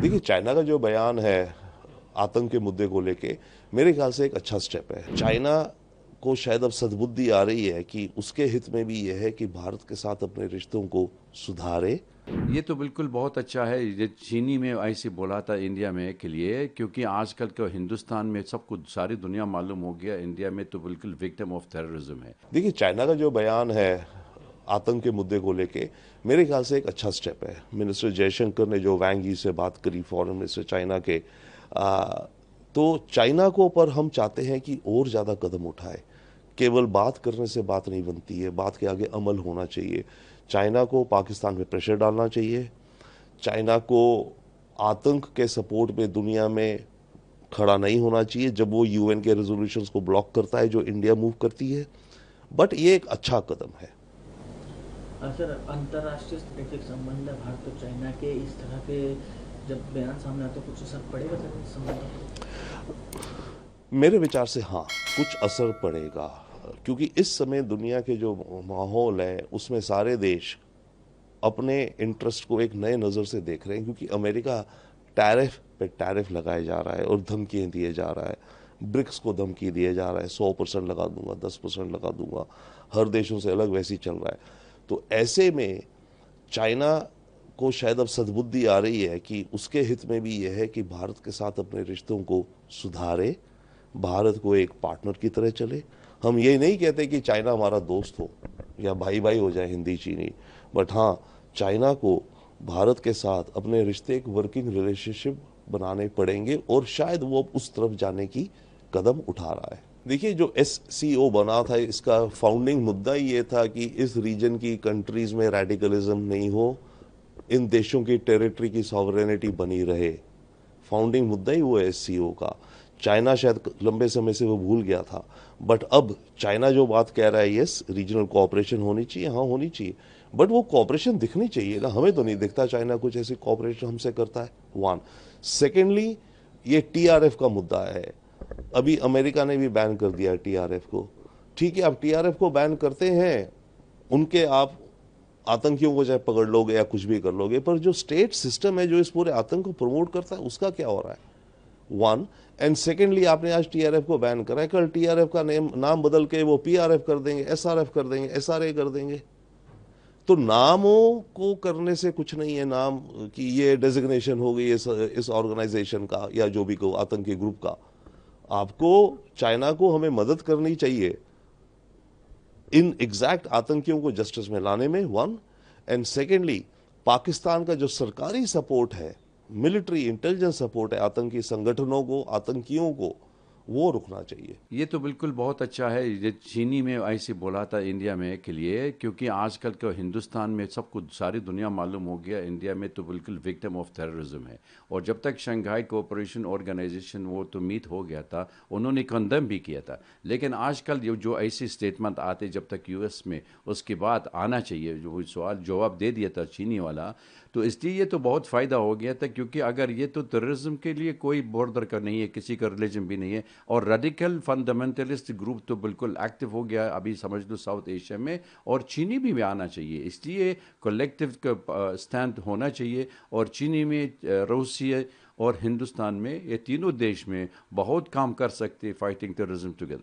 देखिए, चाइना का जो बयान है आतंक के मुद्दे को लेके, मेरे ख्याल से एक अच्छा स्टेप है। चाइना को शायद अब सद्बुद्धि आ रही है कि उसके हित में भी यह है कि भारत के साथ अपने रिश्तों को सुधारे। ये तो बिल्कुल बहुत अच्छा है। ये चीनी में ऐसे बोला था इंडिया में के लिए, क्योंकि आजकल के हिंदुस्तान में सब कुछ सारी दुनिया मालूम हो गया, इंडिया में तो बिल्कुल विक्टिम ऑफ टेररिज्म है। देखिए, चाइना का जो बयान है आतंक के मुद्दे को लेके, मेरे ख्याल से एक अच्छा स्टेप है। मिनिस्टर जयशंकर ने जो वांग यी से बात करी, फॉरेन मिनिस्टर चाइना के, तो चाइना को पर हम चाहते हैं कि और ज़्यादा कदम उठाए। केवल बात करने से बात नहीं बनती है, बात के आगे अमल होना चाहिए। चाइना को पाकिस्तान पे प्रेशर डालना चाहिए। चाइना को आतंक के सपोर्ट में दुनिया में खड़ा नहीं होना चाहिए जब वो यूएन के रेजोल्यूशंस को ब्लॉक करता है जो इंडिया मूव करती है। बट ये एक अच्छा कदम है। सर, अंतर्राष्ट्रीय तटरक्षी संबंध है भारत और चाइना के, इस तरह के जब बयान सामने आता है कुछ असर पड़ेगा सर इस संबंधों पर? मेरे विचार से हाँ, कुछ असर पड़ेगा, क्योंकि इस समय दुनिया के जो माहौल है उसमें सारे देश अपने इंटरेस्ट को एक नए नज़र से देख रहे हैं, क्योंकि अमेरिका टैरिफ पे टैरिफ लगाया जा रहा है और धमकियाँ दिए जा रहा है। ब्रिक्स को धमकी दिए जा रहा है, 100% लगा दूंगा, 10% लगा दूंगा, हर देशों से अलग वैसे ही चल रहा है। तो ऐसे में चाइना को शायद अब सद्बुद्धि आ रही है कि उसके हित में भी यह है कि भारत के साथ अपने रिश्तों को सुधारे, भारत को एक पार्टनर की तरह चले। हम ये नहीं कहते कि चाइना हमारा दोस्त हो या भाई भाई हो जाए हिंदी चीनी, बट हाँ, चाइना को भारत के साथ अपने रिश्ते एक वर्किंग रिलेशनशिप बनाने पड़ेंगे, और शायद वो अब उस तरफ जाने की कदम उठा रहा है। देखिए, जो SCO बना था, इसका फाउंडिंग मुद्दा ही ये था कि इस रीजन की कंट्रीज में रेडिकलिज्म नहीं हो, इन देशों की टेरिटरी की सॉवरेनिटी बनी रहे। फाउंडिंग मुद्दा ही वो है SCO का। चाइना शायद लंबे समय से वो भूल गया था, बट अब चाइना जो बात कह रहा है, यस रीजनल कोऑपरेशन होनी चाहिए, हाँ होनी चाहिए, बट वो कोऑपरेशन दिखनी चाहिए ना। हमें तो नहीं दिखता चाइना कुछ ऐसी कोऑपरेशन हमसे करता है, वन। सेकेंडली, ये TRF का मुद्दा है। अभी अमेरिका ने भी बैन कर दिया TRF को। ठीक है, आप TRF को बैन करते हैं, उनके आप आतंकियों को चाहे पकड़ लोगे या कुछ भी कर लोगे, पर जो स्टेट सिस्टम है जो इस पूरे आतंक को प्रमोट करता है, उसका क्या हो रहा है, वन। एंड सेकेंडली, आपने आज TRF को बैन करा है, कल TRF का नाम बदल के वो PRF कर देंगे, SRF कर देंगे, SRA कर देंगे। तो नामों को करने से कुछ नहीं है, नाम कि ये डेजिग्नेशन हो गई इस ऑर्गेनाइजेशन का या जो भी को आतंकी ग्रुप का। आपको चाइना को हमें मदद करनी चाहिए इन एग्जैक्ट आतंकियों को जस्टिस में लाने में, वन। एंड सेकेंडली, पाकिस्तान का जो सरकारी सपोर्ट है, मिलिट्री इंटेलिजेंस सपोर्ट है आतंकी संगठनों को, आतंकियों को, वो रुकना चाहिए। ये तो बिल्कुल बहुत अच्छा है। ये चीनी में ऐसे बोला था इंडिया में के लिए, क्योंकि आजकल के हिंदुस्तान में सब कुछ सारी दुनिया मालूम हो गया, इंडिया में तो बिल्कुल विक्टिम ऑफ टेररिज्म है। और जब तक शंघाई कोऑपरेशन ऑर्गेनाइजेशन वो तो मीट हो गया था, उन्होंने कंडम भी किया था। लेकिन आजकल जो ऐसे स्टेटमेंट आते जब तक US में, उसके बाद आना चाहिए, जो सवाल जवाब दे दिया था चीनी वाला, तो इसलिए ये तो बहुत फ़ायदा हो गया था। क्योंकि अगर ये तो टेररिज्म के लिए कोई बॉर्डर का नहीं है, किसी का रिलीजन भी नहीं है, और रेडिकल फंडामेंटलिस्ट ग्रुप तो बिल्कुल एक्टिव हो गया अभी, समझ लो साउथ एशिया में, और चीनी भी आना चाहिए। इसलिए कलेक्टिव स्टैंड होना चाहिए। और चीनी में, रूसिया और हिंदुस्तान में, ये तीनों देश में बहुत काम कर सकते फाइटिंग टेररिज्म टुगेदर।